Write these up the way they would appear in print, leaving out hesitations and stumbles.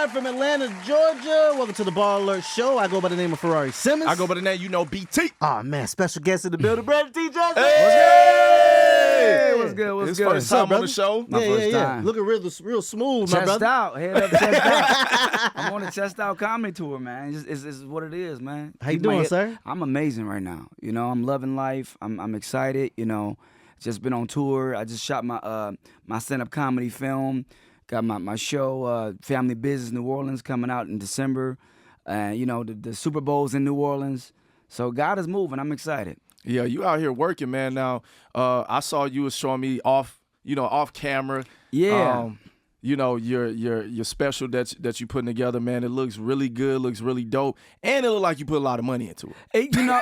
live from Atlanta, Georgia. Welcome to the Ball Alert Show. I go by the name of Ferrari Simmons. I go by the name, BT. Oh, man, special guest in the building, Brandon T. Johnson. Hey! What's good? What's His good? first time on the show. My first time. Looking real smooth, my Chest brother. out, head up, chest out. I'm on a chest out comedy tour, man. It's what it is, man. How you doing, sir? I'm amazing right now. You know, I'm loving life. I'm excited. You know, just been on tour. I just shot my stand-up comedy film. Got my show, Family Business New Orleans, coming out in December. You know, the Super Bowl's in New Orleans. So God is moving. I'm excited. Yeah, you out here working, man. Now, I saw you was showing me off camera. Yeah. You know, your special that you putting together, man. It looks really good, looks really dope, and it look like you put a lot of money into it. You know,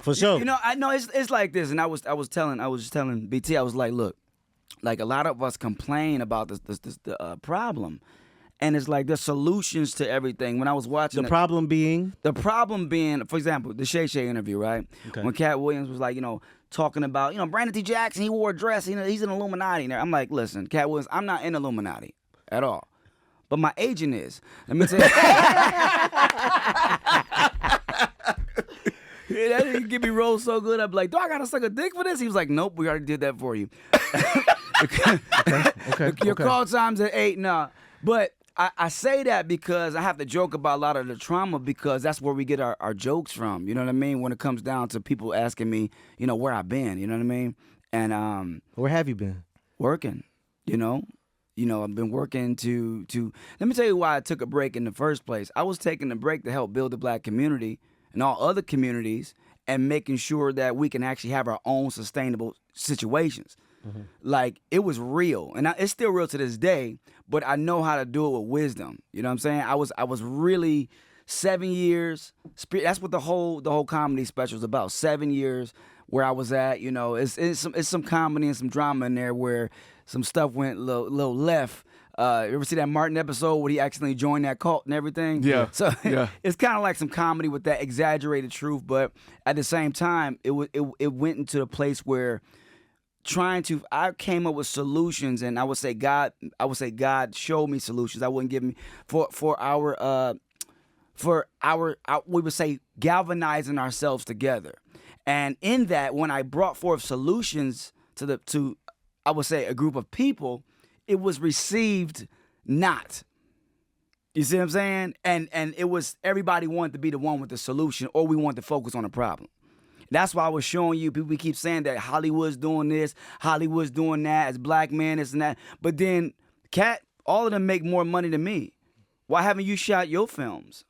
For sure. You know, I know it's like this, and I was telling BT, I was like, look, like a lot of us complain about the problem, and it's like there's solutions to everything. When I was watching The problem being, for example, the Shay Shay interview, right? Okay. When Katt Williams was like, you know, talking about, you know, Brandon T. Jackson, he wore a dress, you know, he's an Illuminati. I'm like, listen, Katt Williams, I'm not in Illuminati at all, but my agent is. Let me tell you. Yeah, that didn't get me rolled so good. I'd be like, do I gotta suck a dick for this? He was like, nope, we already did that for you. okay. Your call time's at 8, nah. But I say that because I have to joke about a lot of the trauma because that's where we get our jokes from. You know what I mean? When it comes down to people asking me, you know, where I've been. You know what I mean? And where have you been? working. You know, I've been working to. Let me tell you why I took a break in the first place. I was taking a break to help build the black community and all other communities, and making sure that we can actually have our own sustainable situations. Mm-hmm. Like, it was real, and it's still real to this day, but I know how to do it with wisdom. You know what I'm saying? I was really 7 years. That's what the whole comedy special is about. 7 years where I was at. You know, it's some comedy and some drama in there where some stuff went a little left. You ever see that Martin episode where he accidentally joined that cult and everything? Yeah. So yeah. It's kind of like some comedy with that exaggerated truth, but at the same time, it went into a place where I came up with solutions, and I would say God showed me solutions. I wouldn't give me for our we would say galvanizing ourselves together, and in that, when I brought forth solutions to I would say a group of people, it was received not. You see what I'm saying? And it was, everybody wanted to be the one with the solution, or we wanted to focus on the problem. That's why I was showing you, people keep saying that Hollywood's doing this, Hollywood's doing that, as black men, this and that. But then, Katt, all of them make more money than me. Why haven't you shot your films?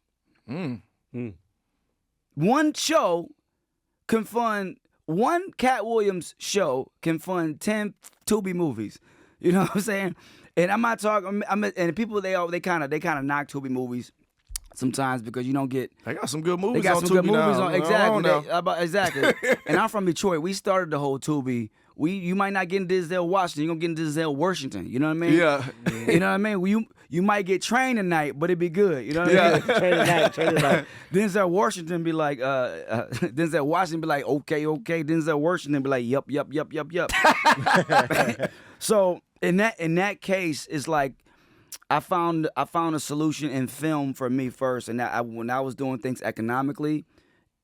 One show can fund, one Katt Williams show can fund 10 Tubi movies. You know what I'm saying? And I'm not talking. And people they kind of knock Tubi movies sometimes because you don't get. They got some good movies. They got on some good Tubi movies now. on exactly. And I'm from Detroit. We started the whole Tubi. You might not get into Denzel Washington. You're gonna get into Denzel Washington. You know what I mean? Yeah. You know what I mean? You might get trained tonight, but it'd be good. You know what I mean? Train tonight. Denzel Washington be like, Denzel Washington be like, okay. Denzel Washington be like, yup. So in that case, it's like I found a solution in film for me first, and when I was doing things economically,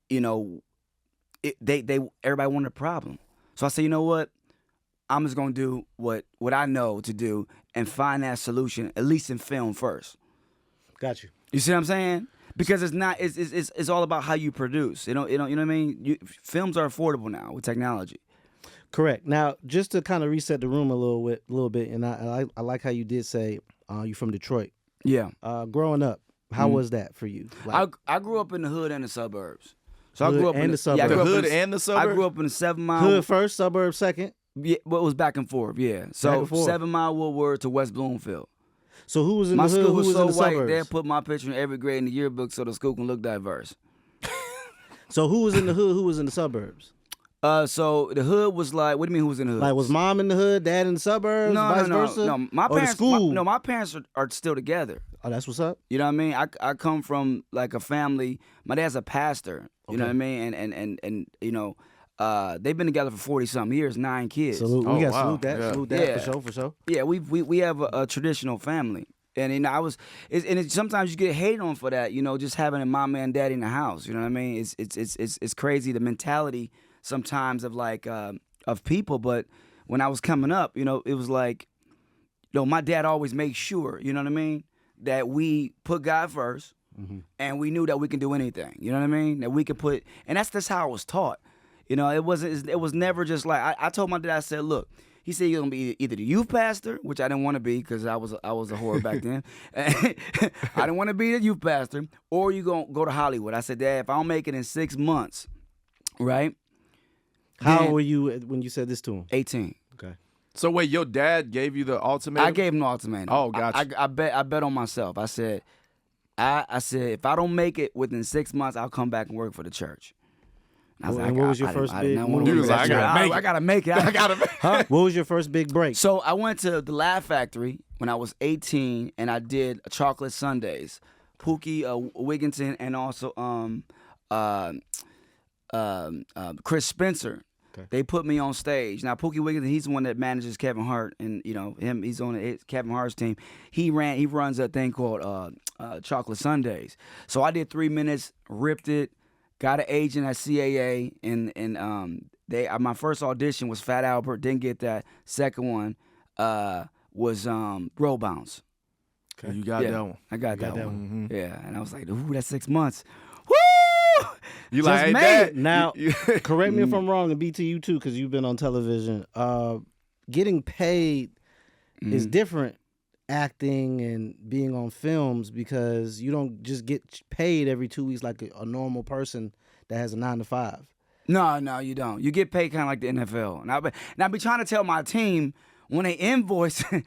you know, everybody wanted a problem. So I said, you know what? I'm just gonna do what I know to do and find that solution, at least in film first. Got you. You see what I'm saying? Because it's all about how you produce. You know what I mean? Films are affordable now with technology. Correct. Now, just to kind of reset the room a little bit, and I like how you did say you're from Detroit. Yeah. Growing up, how was that for you? Like, I grew up in the hood and the suburbs. So Hood I grew up and in the suburbs. Yeah, I grew The up hood in and the suburbs? I grew up in the 7 Mile. hood first, suburb second. Yeah, but it was back and forth. Yeah. Back So and forth. 7 Mile Woodward to West Bloomfield. So who was in My the hood? school Who was was so in the white, suburbs? they put my picture in every grade in the yearbook so the school can look diverse. So who was in the hood? Who was in the suburbs? So the hood was like, what do you mean who was in the hood? Like, was mom in the hood, dad in the suburbs, vice versa? No, my Or the parents. school? My parents are still together. Oh, that's what's up. You know what I mean? I come from like a family. My dad's a pastor. You know what I mean? And you know, they've been together for 40-something years, 9 kids. Salute. Oh, we got wow. salute that. Yeah. Salute that Yeah. for sure. Yeah, we have a traditional family. And sometimes you get hated on for that, just having a mama and daddy in the house. You know what I mean? It's crazy, the mentality sometimes of like of people. But when I was coming up, it was like, my dad always made sure, you know what I mean, that we put God first, and we knew that we can do anything. You know what I mean? That we could put, and that's just how I was taught. It was never just like I told my dad. I said, look. He said you're gonna be either the youth pastor, which I didn't want to be because I was a whore back then. I didn't want to be the youth pastor, or you gonna go to Hollywood. I said, Dad, if I don't make it in 6 months, right? How old were you when you said this to him? 18. Okay. So wait, your dad gave you the ultimatum? I gave him the ultimatum. Oh, gotcha. I bet on myself. I said, if I don't make it within 6 months, I'll come back and work for the church. What was your first big? I gotta make it. I gotta make it. Huh? What was your first big break? So I went to the Laugh Factory when I was 18, and I did chocolate sundaes. Pookie Wigginton and also Chris Spencer. Okay. They put me on stage. Now Pookie Wigginton, he's the one that manages Kevin Hart, and he's on Kevin Hart's team. He runs a thing called Chocolate Sundays. So I did 3 minutes, ripped it. Got an agent at CAA, and my first audition was Fat Albert, didn't get that. Second one was Bro Bounce. Okay. You got that one. I got that one. Mm-hmm. Yeah, and I was like, ooh, that's 6 months. Woo! You just like that? Now, correct me if I'm wrong, and BT you too, because you've been on television. Getting paid is different. Acting and being on films, because you don't just get paid every 2 weeks like a normal person that has a 9 to 5. No, you don't. You get paid kind of like the NFL. And I be trying to tell my team when they invoice, and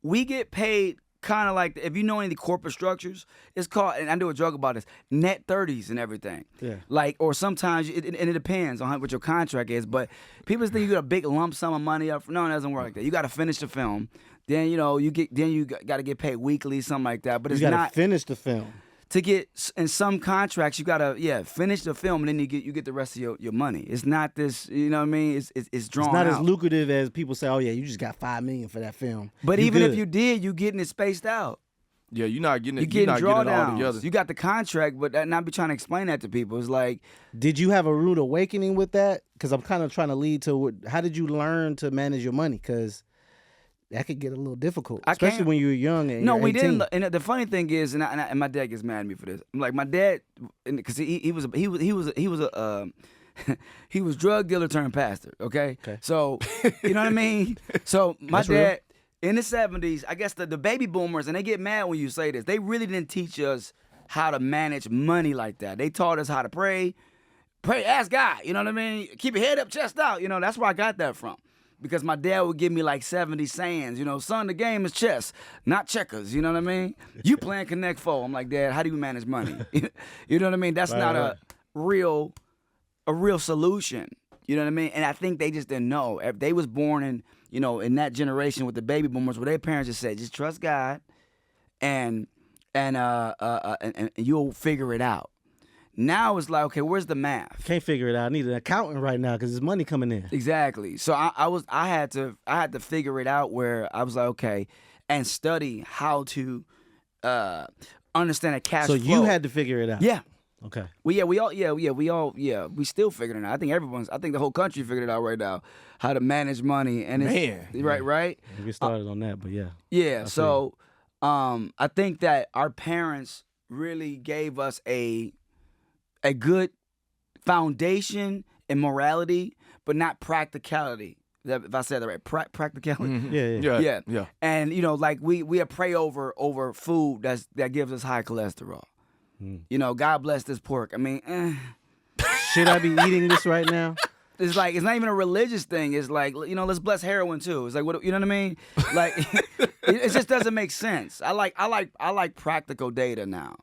we get paid kind of like, if you know any of the corporate structures, it's called, and I do a joke about this, net 30s and everything. Yeah. Like, or sometimes, and it depends on what your contract is, but people think you get a big lump sum of money up. No, it doesn't work like that. You got to finish the film. Then you got to get paid weekly, something like that. But it's not. You got to finish the film. To get in some contracts, you got to finish the film, and then you get the rest of your money. It's not this, you know what I mean? It's drawn out. It's not as lucrative as people say. Oh yeah, you just got $5 million for that film. But even if you did, you getting it spaced out. Yeah, you're not getting it. You're not getting getting it all together. You got the contract, but and I be trying to explain that to people. It's like, did you have a rude awakening with that? Because I'm kind of trying to lead to how did you learn to manage your money? Because that could get a little difficult, especially when you were young. And no, you're we 18. didn't. And the funny thing is, and my dad gets mad at me for this. I'm like, my dad, because he was a he was drug dealer turned pastor. Okay, so you know what I mean. So my dad in the 70s, I guess the baby boomers, and they get mad when you say this. They really didn't teach us how to manage money like that. They taught us how to pray, ask God. You know what I mean. Keep your head up, chest out. You know, that's where I got that from. Because my dad would give me like 70 sayings, son, the game is chess, not checkers, you know what I mean? You playing Connect Four. I'm like, Dad, how do you manage money? You know what I mean? That's not a real solution, you know what I mean? And I think they just didn't know. If they was born in that generation with the baby boomers, where their parents just said, just trust God and you'll figure it out. Now it's like, okay, where's the math? Can't figure it out. I need an accountant right now because there's money coming in. Exactly. So I had to figure it out, where I was like, okay, and study how to understand a cash flow. So you had to figure it out. Yeah. Okay. Well, we still figured it out. I think the whole country figured it out right now, how to manage money. And right. We get started on that, but yeah. Yeah. So I think that our parents really gave us a good foundation in morality, but not practicality. If I said that right, practicality. Mm-hmm. Yeah. And like we pray over food that gives us high cholesterol. God bless this pork. I mean, should I be eating this right now? It's like, it's not even a religious thing. It's like, let's bless heroin too. It's like, what, you know what I mean? Like, it just doesn't make sense. I like practical data now.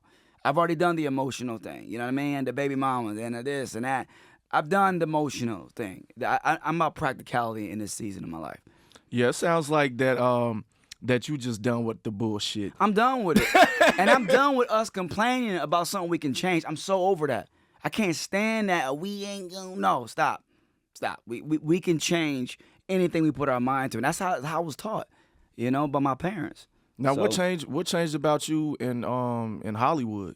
I've already done the emotional thing, you know what I mean? The baby mamas and the this and that. I've done the emotional thing. I'm about practicality in this season of my life. Yeah, it sounds like that you just done with the bullshit. I'm done with it. And I'm done with us complaining about something we can change. I'm so over that. I can't stand that. We ain't gonna. No, stop. We can change anything we put our mind to. And that's how I was taught, by my parents. Now, So, what changed about you in Hollywood?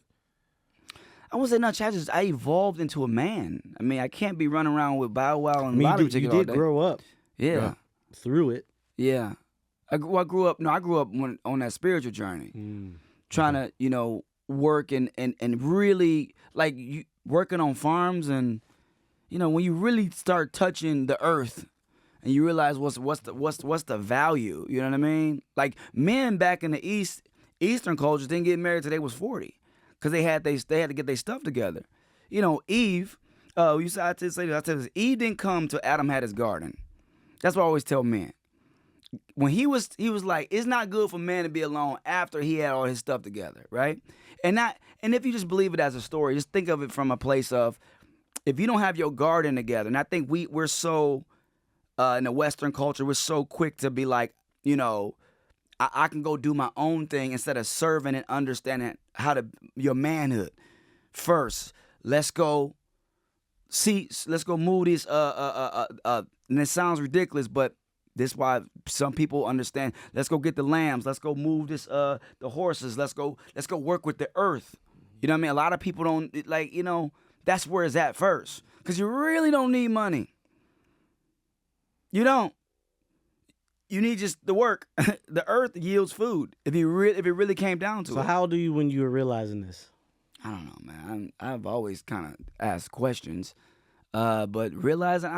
I wouldn't say nothing. I evolved into a man. I mean, I can't be running around with Bow Wow and I mean, lottery you ticket all did day. grow up Yeah. through it. Yeah. I grew up on that spiritual journey. Trying to, work and really like working on farms and when you really start touching the earth and you realize what's the value, you know what I mean? Like men back in the Eastern cultures didn't get married till they was 40 because they had to get their stuff together. Eve, I tell this, Eve didn't come till Adam had his garden. That's what I always tell men. When he was like, it's not good for man to be alone after he had all his stuff together, right? And if you just believe it as a story, just think of it from a place of, if you don't have your garden together, and I think we're so in the Western culture, we're so quick to be like, I can go do my own thing instead of serving and understanding your manhood. First, let's go move this. And it sounds ridiculous, but this is why some people understand. Let's go get the lambs. Let's go move this the horses. Let's go work with the earth. You know what I mean? A lot of people don't that's where it's at first. Because you really don't need money. You don't. You need just the work. The earth yields food if it really came down to it. So how old are you when you were realizing this? I don't know, man. I've always kind of asked questions, but realizing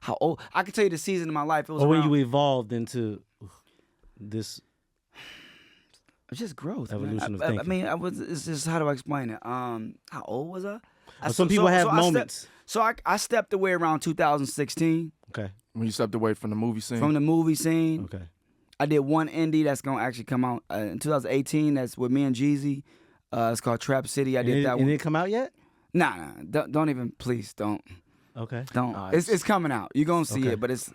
how old? I can tell you the season of my life. It was when you evolved into this. It's just growth, evolution man. of thinking. I mean, it's just, how do I explain it? How old was I? Some people have moments. I stepped away around 2016. Okay. When you stepped away from the movie scene? From the movie scene. Okay. I did one indie that's going to actually come out in 2018. That's with me and Jeezy. It's called Trap City. I did that one. And it come out yet? Nah. Don't even, please, don't. Okay. Don't. It's coming out. You're going to see it, but it's...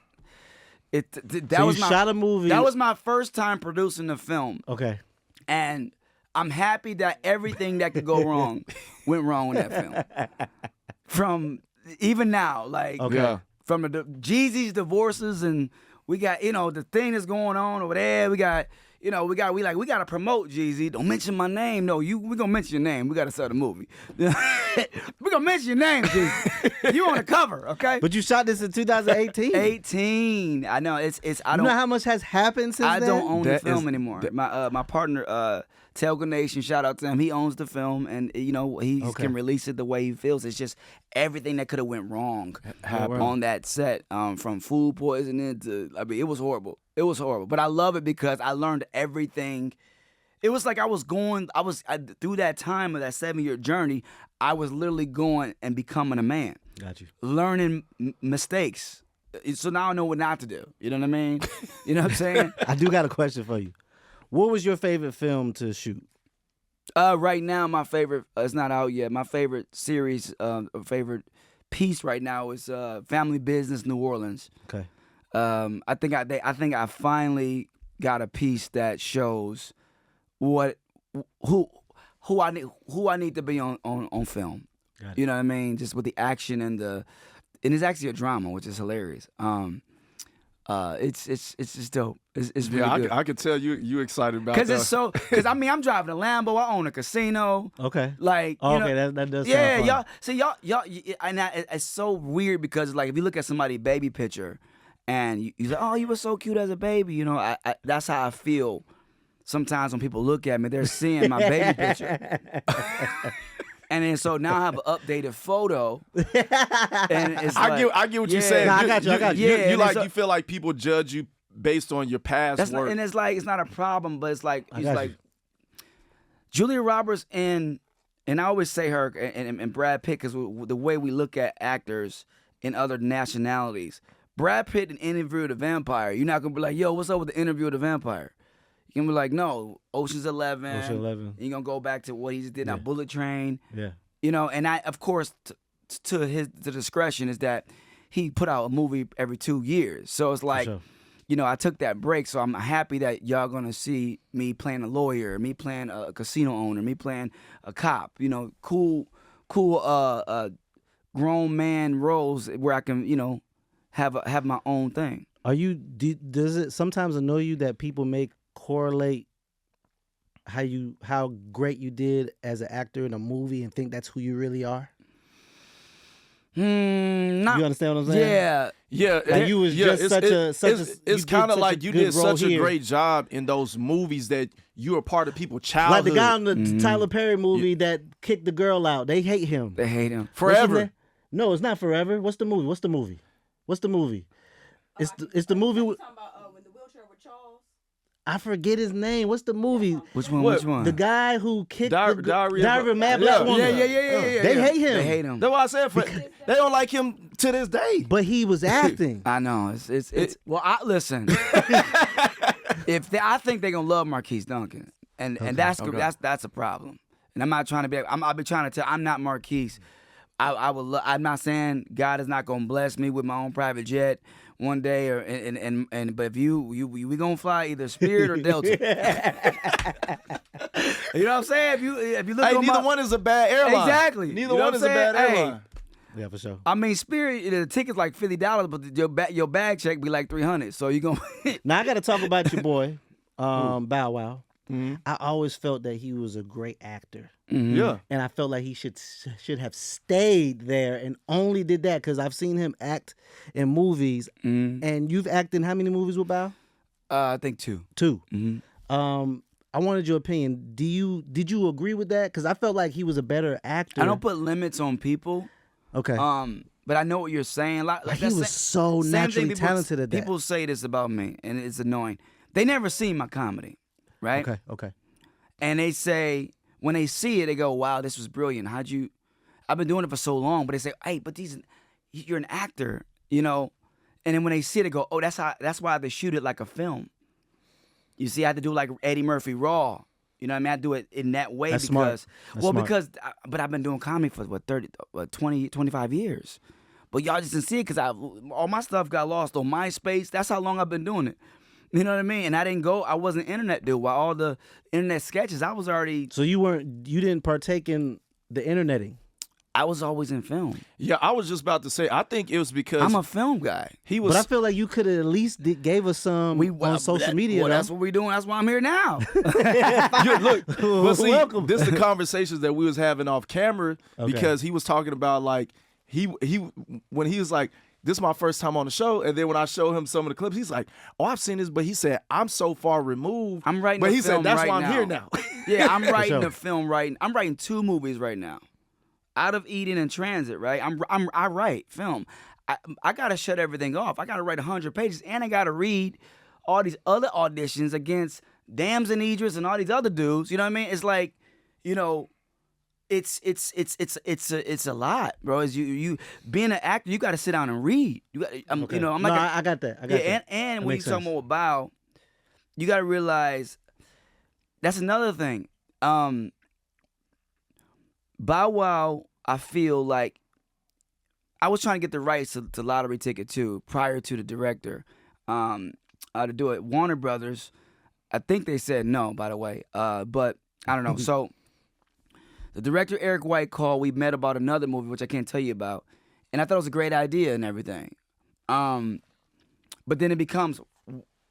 shot a movie. That was my first time producing a film. Okay. And I'm happy that everything that could go wrong went wrong with that film. From even now, like from the Jeezy's divorces, and we got the thing that's going on over there. We got we gotta promote Jeezy. Don't mention my name. No, we gonna mention your name. We gotta sell the movie. We gonna mention your name, Jeezy. You on the cover, okay? But you shot this in 2018. 18. I know it's. I don't know how much has happened since I then? don't own the film anymore. My partner, Telga Nation, shout out to him. He owns the film, and he can release it the way he feels. It's just everything that could have went wrong on that set, from food poisoning to it was horrible. It was horrible, but I love it because I learned everything. It was like through that time of that 7-year journey, I was literally going and becoming a man. Got you. Learning mistakes. So now I know what not to do. You know what I mean? You know what I'm saying? I do got a question for you. What was your favorite film to shoot? Right now, my favorite, it's not out yet. My favorite series, favorite piece right now is Family Business New Orleans. Okay. I think I finally got a piece that shows who I need to be on film. You know what I mean? Just with the action and it's actually a drama, which is hilarious. It's just dope. It's really good. I could tell you excited about that. Because I'm driving a Lambo. I own a casino. Okay. Like that does. Yeah, sound fun. y'all. And it's so weird because like if you look at somebody's baby picture, and you say, "Oh, you were so cute as a baby," I that's how I feel sometimes when people look at me. They're seeing my baby picture. And then so now I have an updated photo, and it's I get what you're saying. Nah, I got you. You feel like people judge you based on your past work. And it's like it's not a problem, but it's like Julia Roberts and I always say her and Brad Pitt because the way we look at actors in other nationalities. Brad Pitt in Interview with the Vampire, you're not gonna be like, "Yo, what's up with the Interview with the Vampire?" You're gonna be like, no, Ocean's 11. Ocean's 11. You're gonna go back to what he just did on Bullet Train. Yeah. And I, of course, to his discretion is that he put out a movie every 2 years. So it's like, I took that break. So I'm happy that y'all gonna see me playing a lawyer, me playing a casino owner, me playing a cop. Cool, grown man roles where I can, have my own thing. Does it sometimes annoy you that people make correlate how great you did as an actor in a movie and think that's who you really are? Not, you understand what I'm saying? Yeah. Yeah, Like you was just it's kind of like you did such a great job in those movies that you were part of people's childhood. Like the guy in the Tyler Perry movie that kicked the girl out. They hate him. They hate him. Forever. No, it's not Forever. What's the movie? It's the movie. It's the movie. Talking about in the wheelchair with Charles. I forget his name. What's the movie? Which one? The guy who kicked Diary of a Mad Yeah. Black Woman. Yeah. They hate him. They hate him. That's why I said they don't like him to this day. But he was acting. I know. It's well. Listen. I think they're gonna love Marquise Duncan, and that's a problem. And I'm not trying to be. I'll be trying to tell. I'm not Marquise. I would. I'm not saying God is not gonna bless me with my own private jet one day, but if we gonna fly either Spirit or Delta. You know what I'm saying? If you look, neither one is a bad airline. Exactly. Neither one is a bad airline. Yeah, for sure. I mean, Spirit, the ticket's like $50, but your bag check be like $300. So you gonna. Now I got to talk about your boy, Bow Wow. Mm-hmm. I always felt that he was a great actor. Mm-hmm. Yeah. And I felt like he should have stayed there and only did that because I've seen him act in movies. And you've acted in how many movies with Bow? I think 2. 2. Mm-hmm. I wanted your opinion. Did you agree with that? Because I felt like he was a better actor. I don't put limits on people. Okay. But I know what you're saying. Like he was so naturally talented at that. People say this about me, and it's annoying. They never seen my comedy, right? Okay. And they say, when they see it, they go, wow, this was brilliant. I've been doing it for so long, but they say, hey, but you're an actor, you know? And then when they see it, they go, oh, that's why they shoot it like a film. You see, I had to do it like Eddie Murphy Raw. You know what I mean? I do it in that way That's because, smart. but I've been doing comedy for 20, 25 years. But y'all just didn't see it because all my stuff got lost on MySpace. That's how long I've been doing it. You know what I mean? And I wasn't an internet dude. While all the internet sketches, I was already. So you didn't partake in the interneting? I was always in film. Yeah, I was just about to say, I think it was because I'm a film guy. he was. But I feel like you could have at least gave us some on social media. Well, that's what we're doing. That's why I'm here now. Look, but see, Welcome. this is the conversations that we was having off camera because he was talking about like he when he was like, this is my first time on the show, and then when I showed him some of the clips, he's like, oh, I've seen this, but he said I'm so far removed. I'm writing. But a he film said that's right why I'm now. here now. Yeah, I'm writing sure. a film right. I'm writing 2 movies right now. Out of Eden and Transit, right? I write film. I gotta shut everything off. I gotta write 100 pages, and I gotta read all these other auditions against Tems and Idris and all these other dudes. You know what I mean? It's like, you know, it's a lot, bro. As you being an actor, you gotta sit down and read. You got, you know, I'm like, I got that. And when you talking about Bow, you gotta realize that's another thing. Bow Wow, I feel like I was trying to get the rights to Lottery Ticket 2 prior to the director to do it. Warner Brothers, I think they said no, by the way, but I don't know. So the director, Eric White, called. We met about another movie, which I can't tell you about, and I thought it was a great idea and everything. But then it becomes,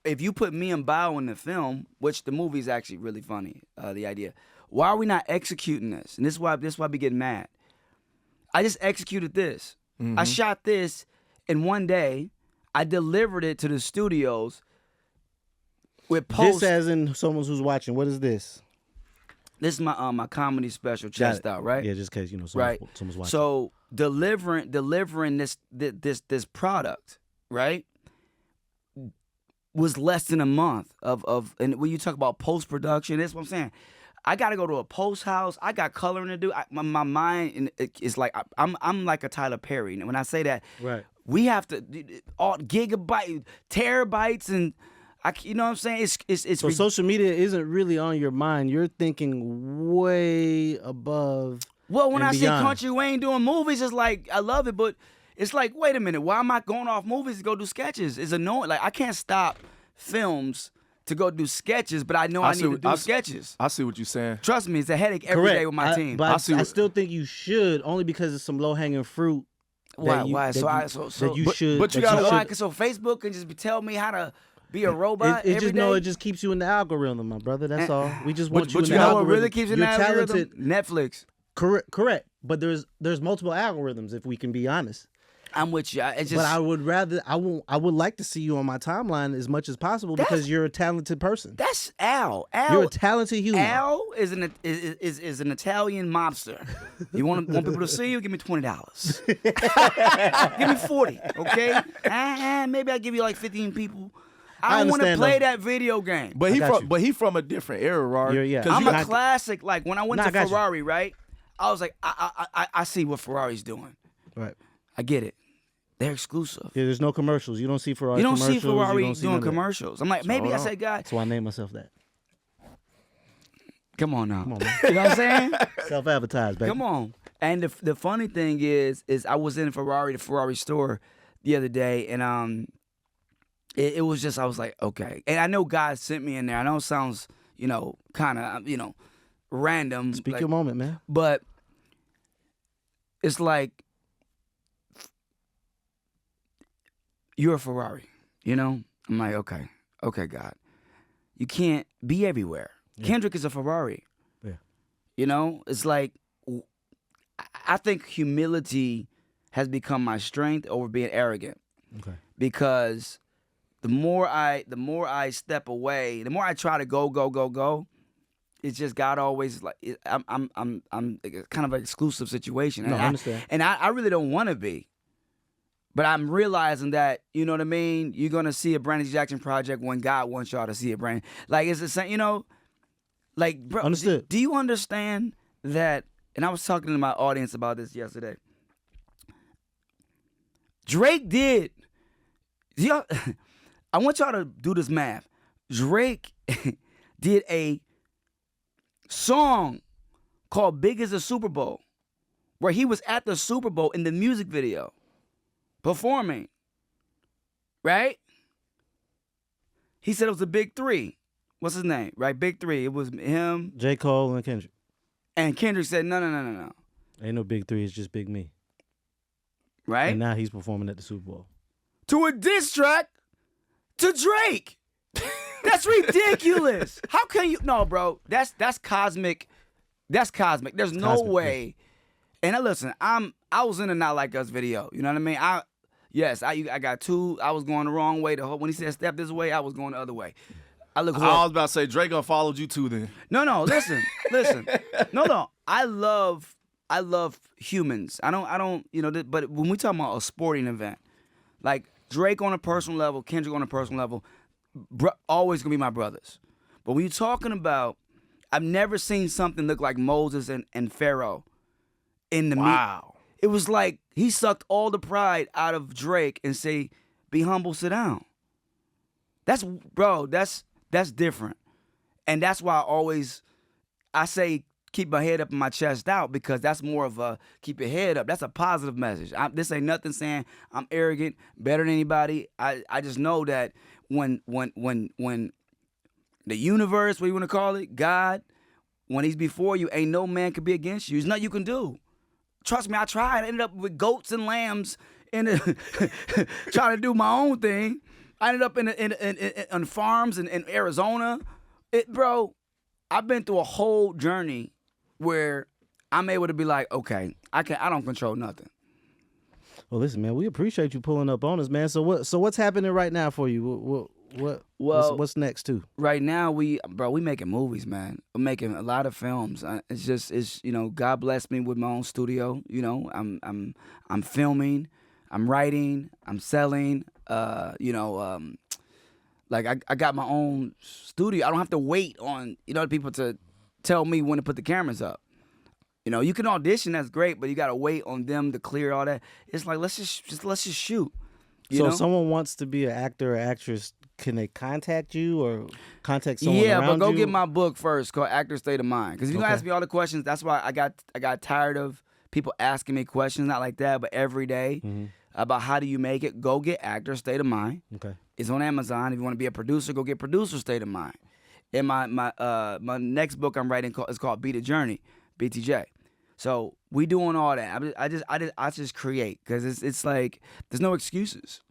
if you put me and Bow in the film, which the movie is actually really funny, the idea. Why are we not executing this? And this is why we get mad. I just executed this. Mm-hmm. I shot this in one day. I delivered it to the studios with post. This as in someone who's watching. What is this? This is my comedy special, Chest Out, right? Yeah, just in case someone's watching. So delivering this product, right, was less than a month of and when you talk about post production, that's what I'm saying. I got to go to a post house. I got coloring to do. My mind is like I'm like a Tyler Perry. And when I say that, Right. we have to all gigabyte, terabytes, and you know what I'm saying. It's So social media isn't really on your mind. You're thinking way above. well, when and I see beyond. Country Wayne doing movies, it's like I love it, but it's like, wait a minute, why am I going off movies to go do sketches? It's annoying. Like I can't stop films to go do sketches, but I know I need to do sketches. I see what you're saying. Trust me, it's a headache every day Correct. with my team. But I still think you should, only because it's some low hanging fruit. Why? That you Why? should. But you gotta- Why? So Facebook can just tell me how to be a robot It every just day? it just keeps you in the algorithm, my brother. That's all. We just want But you in you the You know algorithm. what really keeps you in the You're algorithm? talented. Netflix. Correct. But there's multiple algorithms if we can be honest. I'm with you. It's just, But I would like to see you on my timeline as much as possible because you're a talented person. that's Al. You're a talented human. Al is an Italian mobster. You want people to see you? Give me $20. Give me 40, okay? Maybe I'll give you like 15 people. I don't want to understand, play though. that video game. But got you. he from a different era, right? Yeah. I'm you a classic. Like when I went Nah, to I got you. Ferrari, right? I was like, I see what Ferrari's doing. Right. I get it. They're exclusive. Yeah, there's no commercials. You don't see Ferrari You don't commercials. see Ferrari you don't see doing none of that. commercials. I'm like, maybe I say, God, That's why I named myself that. come on now. Come on, man. You know what I'm saying? Self-advertised, baby. Come on. And the funny thing is I was in the Ferrari store the other day, and it was just, I was like, okay. And I know God sent me in there. I know it sounds, kind of, random. Speak like, your moment, man. But it's like, you're a Ferrari, I'm like, okay, God. You can't be everywhere. Yeah. Kendrick is a Ferrari. Yeah. It's like, I think humility has become my strength over being arrogant. Okay. Because the more I step away, the more I try to go, it's just God always like I'm kind of an exclusive situation. No, I understand. And I really don't want to be. But I'm realizing that, you know what I mean? You're going to see a Brandon Jackson project when God wants y'all to see it, Brandon. Like, it's the same, like, bro, Understood. do you understand that? And I was talking to my audience about this yesterday. Drake did. I want y'all to do this math. Drake did a song called Big as a Super Bowl, where he was at the Super Bowl in the music video performing, right? He said it was a big three. What's his name? Right? Big three. It was him. J. Cole and Kendrick. And Kendrick said, no. Ain't no big three. It's just Big Me. Right? And now he's performing at the Super Bowl. To a diss track to Drake. That's ridiculous. How can you? No, bro. That's cosmic. That's cosmic. There's no cosmic, way. And listen, I was in a Not Like Us video. You know what I mean? I got two. I was going the wrong way. When he said step this way, I was going the other way. I look. I was about to say Drake gonna followed you too then. No. Listen. No. I love humans. I don't. But when we talk about a sporting event, like Drake on a personal level, Kendrick on a personal level, always gonna be my brothers. But when you're talking about, I've never seen something look like Moses and Pharaoh in the Wow. It was like he sucked all the pride out of Drake and say, "Be humble, sit down." That's different, and that's why I say keep my head up and my chest out, because that's more of a keep your head up. That's a positive message. This ain't nothing saying I'm arrogant, better than anybody. I just know that when the universe, what you want to call it, God, when he's before you, ain't no man can be against you. There's nothing you can do. Trust me, I tried. I ended up with goats and lambs trying to do my own thing. I ended up in farms in Arizona. Bro, I've been through a whole journey where I'm able to be like, okay, I don't control nothing. Well, listen, man, we appreciate you pulling up on us, man. So what's happening right now for you? What's next too? Right now, we making movies, man. We're making a lot of films. It's God blessed me with my own studio. I'm filming, I'm writing, I'm selling. Like I got my own studio. I don't have to wait on people to tell me when to put the cameras up. You can audition, that's great, but you gotta wait on them to clear all that. It's like let's just shoot. If someone wants to be an actor or actress, can they contact you or contact someone around you? Yeah, but go get my book first called Actor State of Mind. Because if you're going to ask me all the questions, that's why I got tired of people asking me questions, not like that, but every day about how do you make it. Go get Actor State of Mind. Okay. It's on Amazon. If you want to be a producer, go get Producer State of Mind. And my next book I'm writing is called Be the Journey, BTJ. So we doing all that. I just create, because it's like there's no excuses.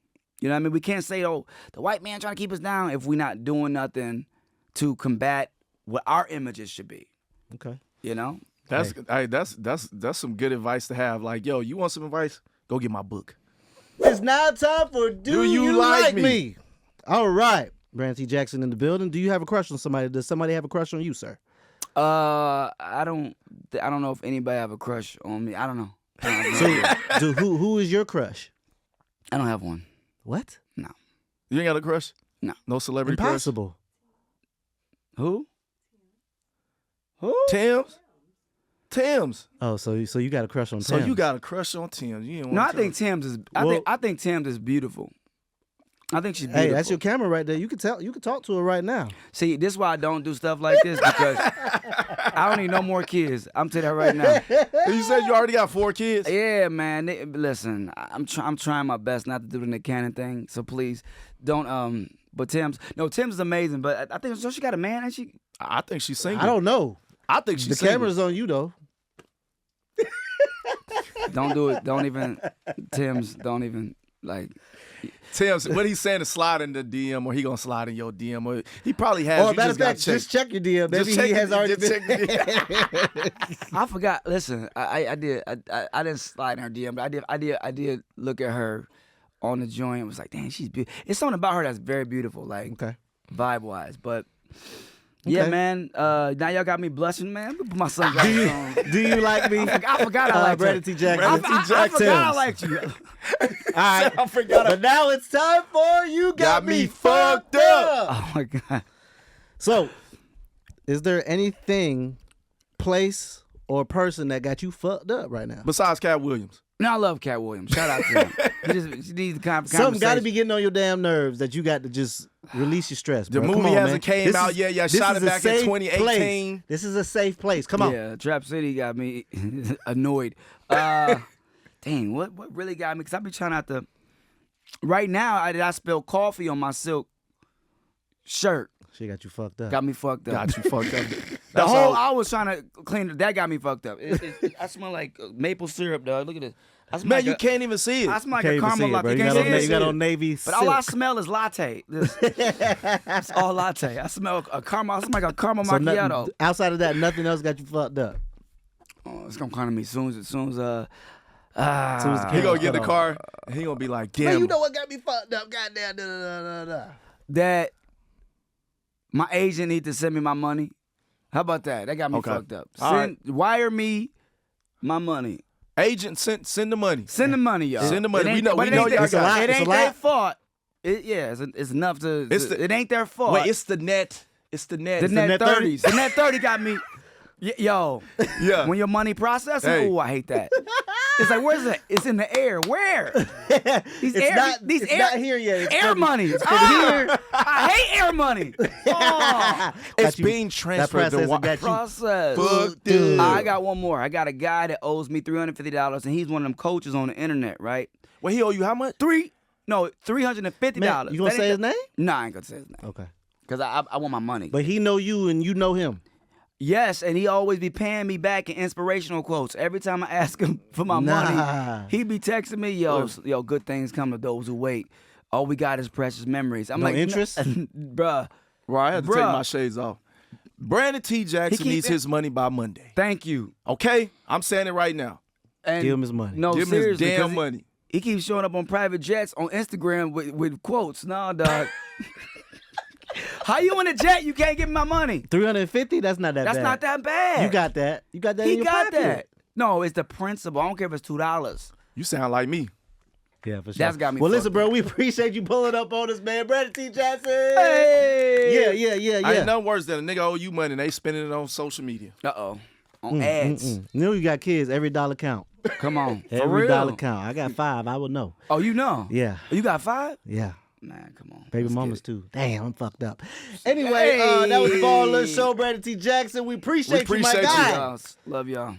You know what I mean? We can't say, oh, the white man trying to keep us down if we're not doing nothing to combat what our images should be. Okay. You know? That's some good advice to have. Like, yo, you want some advice? Go get my book. It's now time for Do You Like Me? All right. Brandon T. Jackson in the building. Do you have a crush on somebody? Does somebody have a crush on you, sir? I don't know if anybody have a crush on me. I don't know. So, who is your crush? I don't have one. What? No. You ain't got a crush? No. No celebrity Impossible. Who? crush? Tems. Oh, so you got a crush on So Tems. you got a crush on Tems. You ain't No, want I think Tems is. I think Tems is beautiful. I think she's beautiful. Hey, that's your camera right there. You can talk to her right now. See, this is why I don't do stuff like this because I don't need no more kids. I'm telling you that right now. You said you already got 4 kids? Yeah, man. Listen, I'm trying my best not to do the Nick Cannon thing. So please don't. But Tems is amazing. But I think she got a man, and she. I think she's single. I don't know. I think she's the single. camera's on you though. Don't do it. Don't even. Tems. Don't even like. Tems, what he's saying is slide in the DM, or he gonna slide in your DM, or he probably has. Or matter of fact, just check your DM. Maybe he has already been. I forgot. Listen, I didn't slide in her DM, but I did look at her on the joint. And was like, dang, she's beautiful. It's something about her that's very beautiful, like vibe wise. But yeah, man. Now y'all got me blushing, man. Put my sunglasses on. Do you like me? I forgot I liked Brandon you. T. Jackson. I forgot I liked you. All right. I forgot. But now it's time for You Got Me Fucked Up. Oh my God. So, is there anything, place, or person that got you fucked up right now? Besides Katt Williams. No, I love Katt Williams. Shout out to him. He needs the conversation. Something got to be getting on your damn nerves that you got to just release your stress, bro. The Come movie on, hasn't man. came out yet. Yeah, shot it back in 2018. Place. This is a safe place. Come on. Yeah, Trap City got me annoyed. Dang, what really got me? Because I be trying not to. Right now, I spilled coffee on my silk shirt. She got you fucked up. Got me fucked up. Got you fucked up. I was trying to clean it. That got me fucked up. I smell like maple syrup, dog. Look at this. Man, you can't even see it. I smell like a caramel latte. You got on navy silk. But all I smell is latte. It's all latte. I smell a caramel. I smell like a caramel macchiato. Outside of that, nothing else got you fucked up. Oh, it's gonna come to me as soon as he gonna get in the car and he gonna be like, damn. Man, you know what got me fucked up? Goddamn. That my agent need to send me my money. How about that? That got me fucked up. Wire me my money. Agent, send the money. Send the money, y'all. Send the money. We know y'all got it. It ain't their fault. It's enough to. It ain't their fault. Wait, it's the net. It's the net. The net 30s. The net 30 got me. Yo. Yeah. When your money processing, I hate that. It's like, where's it? It's in the air. Where? It's not here yet. It's air money. It's here. I hate air money. Oh. It's being transferred. That process. Fuck, dude. I got one more. I got a guy that owes me $350, and he's one of them coaches on the internet, right? Well, he owe you how much? $350. Man, you gonna say his name? No, I ain't gonna say his name. Okay. Because I want my money. But he know you and you know him. Yes, and he always be paying me back in inspirational quotes. Every time I ask him for my money, he be texting me, yo, good things come to those who wait. All we got is precious memories. I'm like, interest? Bruh. Right, I had to take my shades off. Brandon T. Jackson needs his money by Monday. Thank you. Okay? I'm saying it right now. And give him his money. No, give him his damn money. He keeps showing up on private jets on Instagram with quotes. Nah, dog. How you in a jet? You can't give me my money. $350? That's not that bad. That's not that bad. You got that. You got that in your pocket. That. No, it's the principle. I don't care if it's $2. You sound like me. Yeah, for sure. That's got me. Well, listen, bro, we appreciate you pulling up on us, man. Brandon T. Jackson. Hey. Yeah. I ain't nothing worse than a nigga owe you money and they spending it on social media. On ads. You know you got kids. Every dollar count. Come on. Every dollar count. I got 5. I would know. Oh, you know? Yeah. You got 5? Yeah. Man, come on. Baby mamas too. Damn, I'm fucked up. Anyway, that was the Baller Show. Brandon T. Jackson. We appreciate you, my guy. Love y'all.